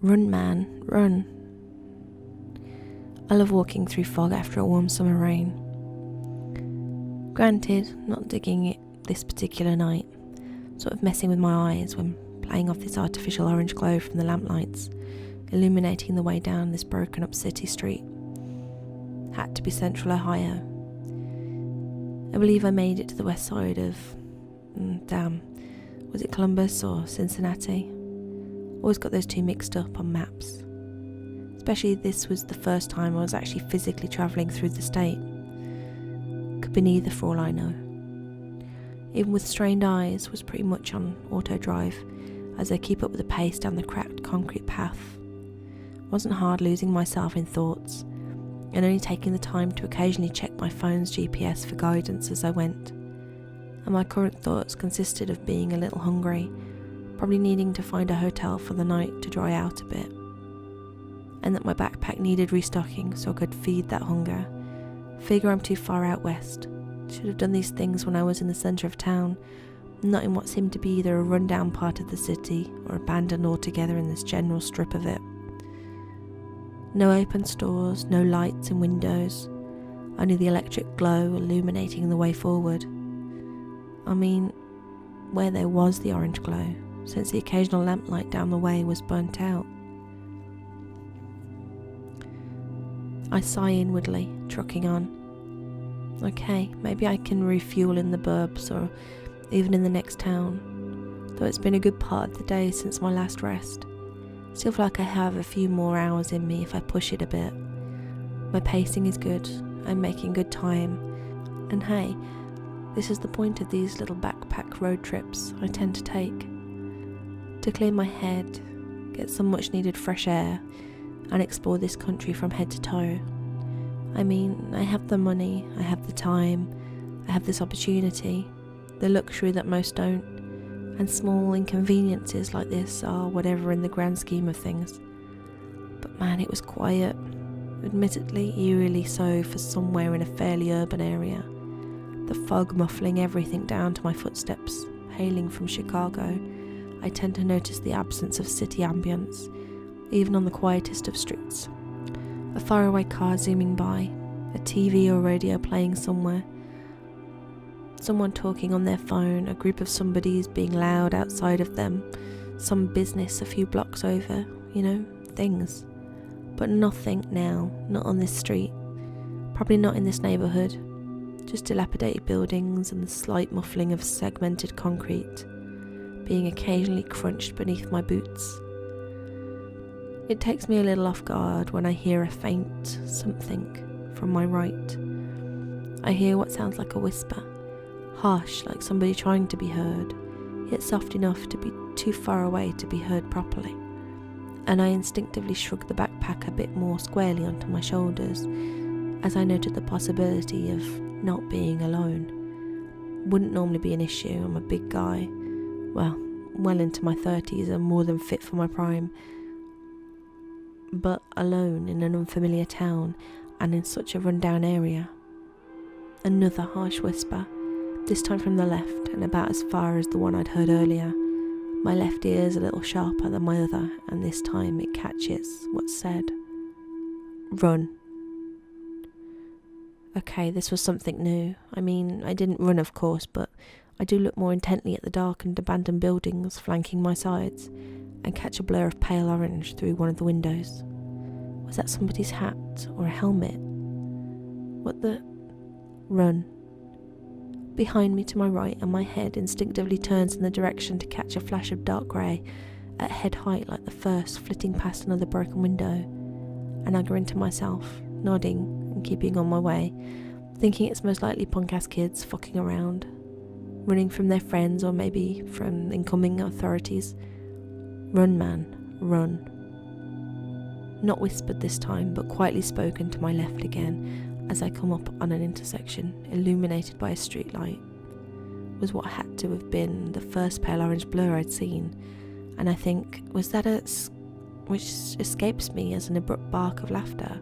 Run, man, run. I love walking through fog after a warm summer rain. Granted, not digging it this particular night, sort of messing with my eyes when playing off this artificial orange glow from the lamplights, illuminating the way down this broken up city street. Had to be Central Ohio. I believe I made it to the west side of, was it Columbus or Cincinnati? Always got those two mixed up on maps. Especially this was the first time I was actually physically travelling through the state. Could be neither for all I know. Even with strained eyes, was pretty much on auto drive as I keep up with the pace down the cracked concrete path. Wasn't hard losing myself in thoughts, and only taking the time to occasionally check my phone's GPS for guidance as I went. And my current thoughts consisted of being a little hungry, probably needing to find a hotel for the night to dry out a bit, and that my backpack needed restocking so I could feed that hunger. Figure I'm too far out west. Should have done these things when I was in the centre of town, not in what seemed to be either a rundown part of the city or abandoned altogether in this general strip of it. No open stores, no lights in windows, only the electric glow illuminating the way forward. I mean, where there was the orange glow, since the occasional lamplight down the way was burnt out. I sigh inwardly, trucking on. Okay, maybe I can refuel in the burbs or even in the next town, though it's been a good part of the day since my last rest. Still feel like I have a few more hours in me if I push it a bit. My pacing is good, I'm making good time, and hey, this is the point of these little backpack road trips I tend to take. To clear my head, get some much needed fresh air, and explore this country from head to toe. I mean, I have the money, I have the time, I have this opportunity, the luxury that most don't, and small inconveniences like this are whatever in the grand scheme of things. But man, it was quiet, admittedly eerily so for somewhere in a fairly urban area, the fog muffling everything down to my footsteps. Hailing from Chicago, I tend to notice the absence of city ambience, even on the quietest of streets. A faraway car zooming by, a TV or radio playing somewhere, someone talking on their phone, a group of somebodies being loud outside of them, some business a few blocks over, things. But nothing now, not on this street, probably not in this neighbourhood, just dilapidated buildings and the slight muffling of segmented concrete, being occasionally crunched beneath my boots. It takes me a little off guard when I hear a faint something from my right. I hear what sounds like a whisper, harsh like somebody trying to be heard, yet soft enough to be too far away to be heard properly. And I instinctively shrug the backpack a bit more squarely onto my shoulders as I noted the possibility of not being alone. Wouldn't normally be an issue, I'm a big guy, well into my 30s and more than fit for my prime. But alone in an unfamiliar town and in such a rundown area. Another harsh whisper, this time from the left and about as far as the one I'd heard earlier. My left ear's a little sharper than my other, and this time it catches what's said. Run. Okay, this was something new. I mean, I didn't run of course, but I do look more intently at the darkened abandoned buildings flanking my sides and catch a blur of pale orange through one of the windows. Was that somebody's hat or a helmet? What the... Run. Behind me to my right, and my head instinctively turns in the direction to catch a flash of dark grey at head height like the first flitting past another broken window, and I grin to myself, nodding and keeping on my way, thinking it's most likely punk-ass kids fucking around, running from their friends or maybe from incoming authorities. Run, man, run. Not whispered this time, but quietly spoken to my left again as I come up on an intersection illuminated by a streetlight. Was what had to have been the first pale orange blur I'd seen, and I think, was that which escapes me as an abrupt bark of laughter.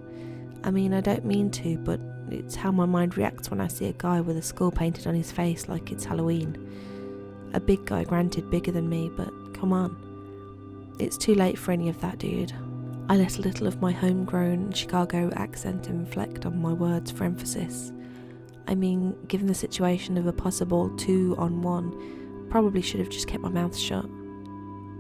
I mean, I don't mean to, but it's how my mind reacts when I see a guy with a skull painted on his face like it's Halloween. A big guy, granted, bigger than me, but come on. It's too late for any of that, dude. I let a little of my homegrown Chicago accent inflect on my words for emphasis. I mean, given the situation of a possible 2-on-1, probably should have just kept my mouth shut.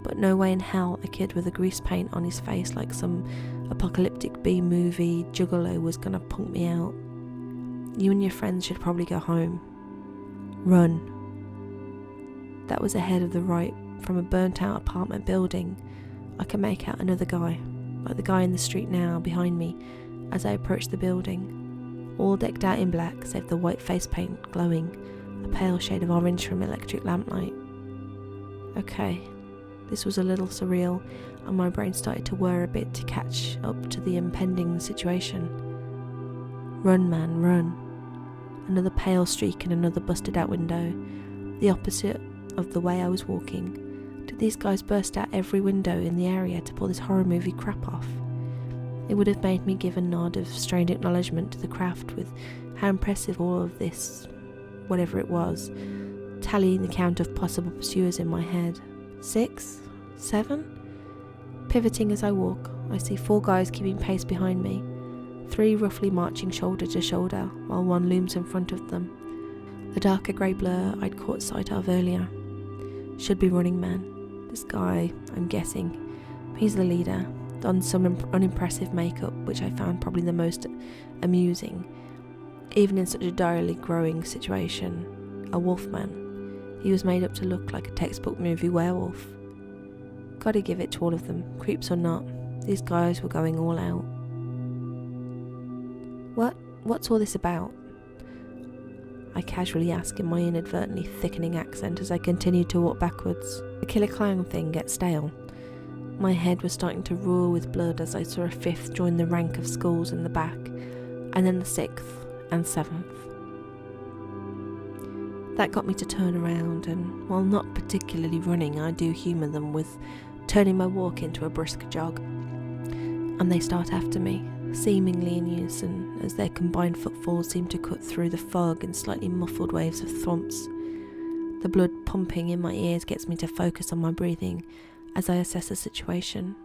But no way in hell a kid with a grease paint on his face like some apocalyptic B-movie juggalo was gonna punk me out. You and your friends should probably go home. Run. That was ahead of the right, from a burnt-out apartment building. I could make out another guy, like the guy in the street now, behind me, as I approached the building, all decked out in black, save the white face paint glowing, a pale shade of orange from electric lamplight. Okay, this was a little surreal, and my brain started to whir a bit to catch up to the impending situation. Run, man, run. Another pale streak in another busted-out window, the opposite of the way I was walking. Did these guys burst out every window in the area to pull this horror movie crap off? It would have made me give a nod of strained acknowledgement to the craft with how impressive all of this, whatever it was, tallying the count of possible pursuers in my head. 6? 7? Pivoting as I walk, I see 4 guys keeping pace behind me, 3 roughly marching shoulder to shoulder, while one looms in front of them. The darker grey blur I'd caught sight of earlier. Should be Running Man. This guy, I'm guessing. He's the leader, done some unimpressive makeup, which I found probably the most amusing, even in such a direly growing situation. A wolfman. He was made up to look like a textbook movie werewolf. Gotta give it to all of them, creeps or not. These guys were going all out. What's all this about? I casually ask in my inadvertently thickening accent as I continued to walk backwards. The killer clown thing gets stale. My head was starting to roar with blood as I saw a 5th join the rank of skulls in the back, and then the 6th and 7th. That got me to turn around, and while not particularly running, I do humour them with turning my walk into a brisk jog. And they start after me, seemingly in unison, as their combined footfalls seem to cut through the fog in slightly muffled waves of thumps. The blood pumping in my ears gets me to focus on my breathing as I assess the situation.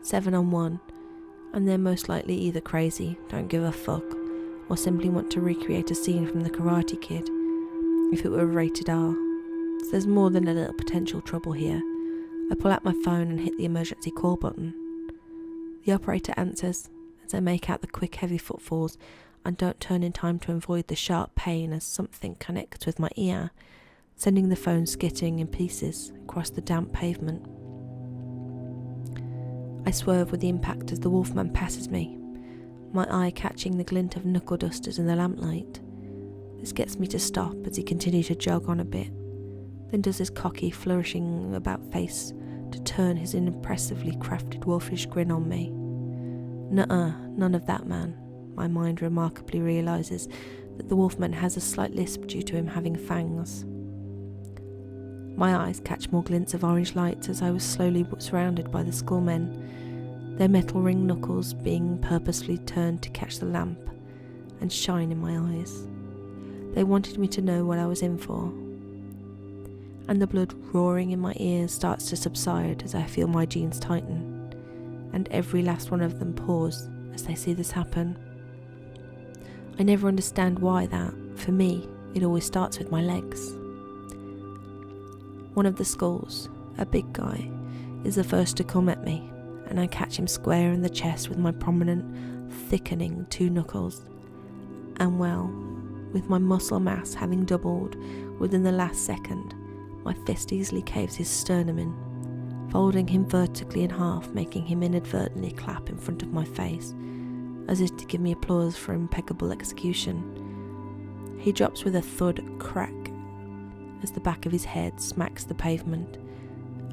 7-on-1, and they're most likely either crazy, don't give a fuck, or simply want to recreate a scene from The Karate Kid, if it were rated R. So there's more than a little potential trouble here. I pull out my phone and hit the emergency call button. The operator answers as I make out the quick heavy footfalls and don't turn in time to avoid the sharp pain as something connects with my ear, sending the phone skittering in pieces across the damp pavement. I swerve with the impact as the wolfman passes me, my eye catching the glint of knuckle dusters in the lamplight. This gets me to stop as he continues to jog on a bit, then does his cocky, flourishing about face to turn his impressively crafted wolfish grin on me. Nuh-uh, none of that, man. My mind remarkably realises that the wolfman has a slight lisp due to him having fangs. My eyes catch more glints of orange lights as I was slowly surrounded by the skullmen, their metal ring knuckles being purposefully turned to catch the lamp and shine in my eyes. They wanted me to know what I was in for. And the blood roaring in my ears starts to subside as I feel my jeans tighten, and every last one of them pause as they see this happen. I never understand why that, for me, it always starts with my legs. One of the skulls, a big guy, is the first to come at me, and I catch him square in the chest with my prominent, thickening 2 knuckles. And well, with my muscle mass having doubled within the last second, my fist easily caves his sternum in, folding him vertically in half, making him inadvertently clap in front of my face, as if to give me applause for impeccable execution. He drops with a thud crack as the back of his head smacks the pavement,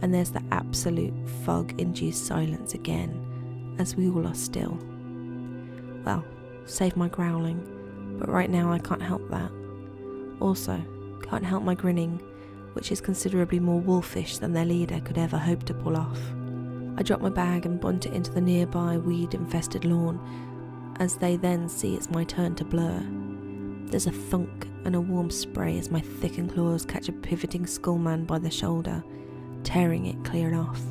and there's the absolute fog-induced silence again, as we all are still. Well, save my growling, but right now I can't help that. Also, can't help my grinning, which is considerably more wolfish than their leader could ever hope to pull off. I drop my bag and bunt it into the nearby weed-infested lawn, as they then see it's my turn to blur. There's a thunk and a warm spray as my thickened claws catch a pivoting skullman by the shoulder, tearing it clear off.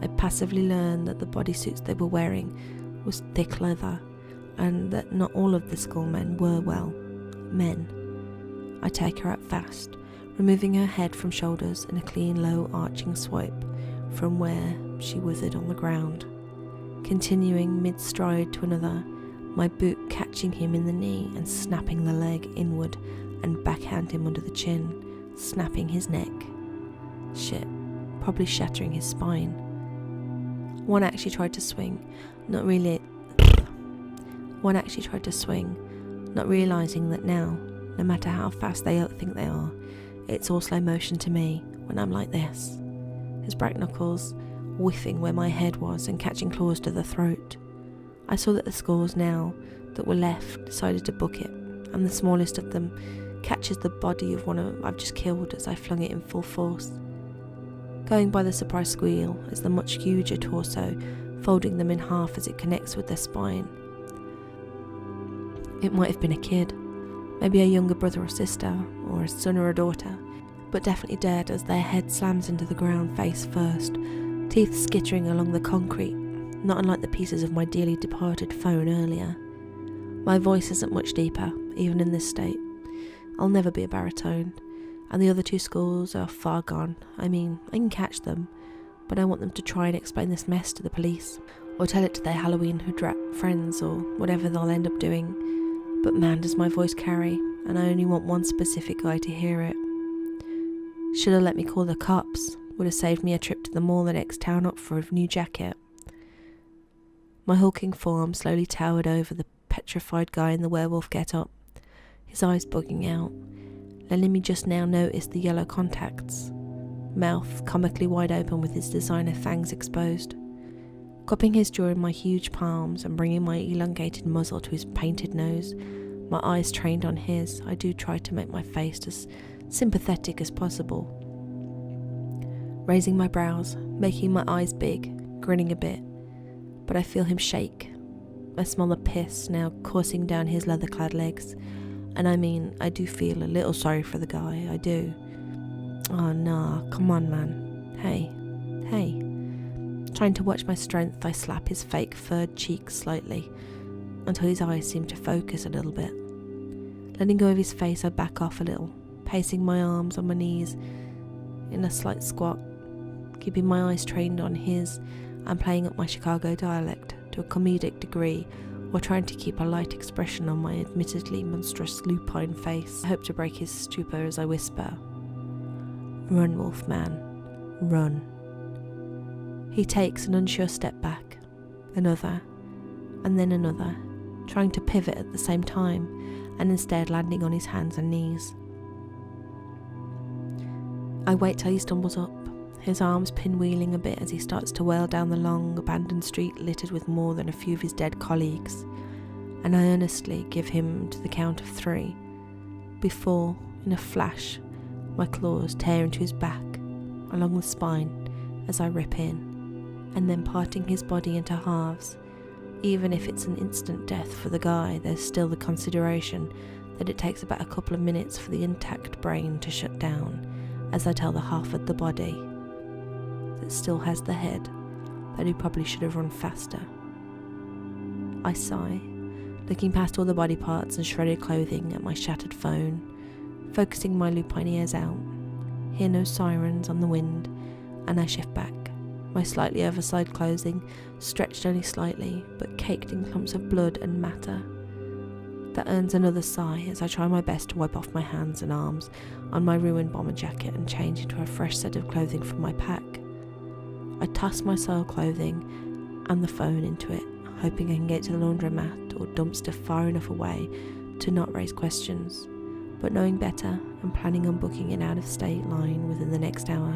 I passively learned that the bodysuits they were wearing was thick leather, and that not all of the schoolmen were, well, men. I take her out fast, removing her head from shoulders in a clean, low, arching swipe from where she withered on the ground, continuing mid-stride to another, my boot catching him in the knee and snapping the leg inward and backhand him under the chin, snapping his neck. Shit, probably shattering his spine. One actually tried to swing, not realising that now, no matter how fast they think they are, it's all slow motion to me when I'm like this. His black knuckles whiffing where my head was and catching claws to the throat. I saw that the scores now that were left decided to book it, and the smallest of them catches the body of one I've just killed as I flung it in full force, going by the surprise squeal as the much huger torso folding them in half as it connects with their spine. It might have been a kid, maybe a younger brother or sister, or a son or a daughter, but definitely dead as their head slams into the ground face first, teeth skittering along the concrete, not unlike the pieces of my dearly departed phone earlier. My voice isn't much deeper, even in this state. I'll never be a baritone, and the other two schools are far gone. I mean, I can catch them, but I want them to try and explain this mess to the police, or tell it to their Halloween hood-rat friends, or whatever they'll end up doing. But man, does my voice carry, and I only want one specific guy to hear it. Should have let me call the cops, would have saved me a trip to the mall the next town up for a new jacket. My hulking form slowly towered over the petrified guy in the werewolf get-up, his eyes bugging out, letting me just now notice the yellow contacts, mouth comically wide open with his designer fangs exposed. Cupping his jaw in my huge palms and bringing my elongated muzzle to his painted nose, my eyes trained on his, I do try to make my face as sympathetic as possible. Raising my brows, making my eyes big, grinning a bit, but I feel him shake. I smell the piss now coursing down his leather-clad legs, and I mean, I do feel a little sorry for the guy, I do. Oh nah, come on man, hey. Trying to watch my strength, I slap his fake furred cheek slightly, until his eyes seem to focus a little bit. Letting go of his face, I back off a little, pacing my arms on my knees in a slight squat, keeping my eyes trained on his and playing up my Chicago dialect to a comedic degree, or trying to keep a light expression on my admittedly monstrous lupine face. I hope to break his stupor as I whisper, "Run, Wolfman, run." He takes an unsure step back, another, and then another, trying to pivot at the same time, and instead landing on his hands and knees. I wait till he stumbles up, his arms pinwheeling a bit as he starts to wail down the long, abandoned street littered with more than a few of his dead colleagues, and I earnestly give him to the count of 3, before, in a flash, my claws tear into his back, along the spine, as I rip in, and then parting his body into halves. Even if it's an instant death for the guy, there's still the consideration that it takes about a couple of minutes for the intact brain to shut down, as I tell the half of the body that still has the head that he probably should have run faster. I sigh, looking past all the body parts and shredded clothing at my shattered phone, focusing my lupine ears out, hear no sirens on the wind, and I shift back, my slightly oversized clothing stretched only slightly, but caked in clumps of blood and matter. That earns another sigh as I try my best to wipe off my hands and arms on my ruined bomber jacket and change into a fresh set of clothing from my pack. I toss my soiled clothing and the phone into it, hoping I can get to the laundromat or dumpster far enough away to not raise questions, but knowing better and planning on booking an out-of-state line within the next hour.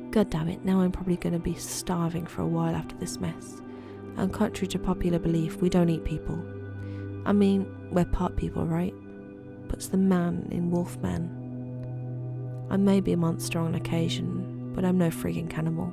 God damn it, now I'm probably going to be starving for a while after this mess, and contrary to popular belief, we don't eat people. I mean, we're part people, right? Puts the man in Wolfman. I may be a monster on occasion, but I'm no freaking cannibal.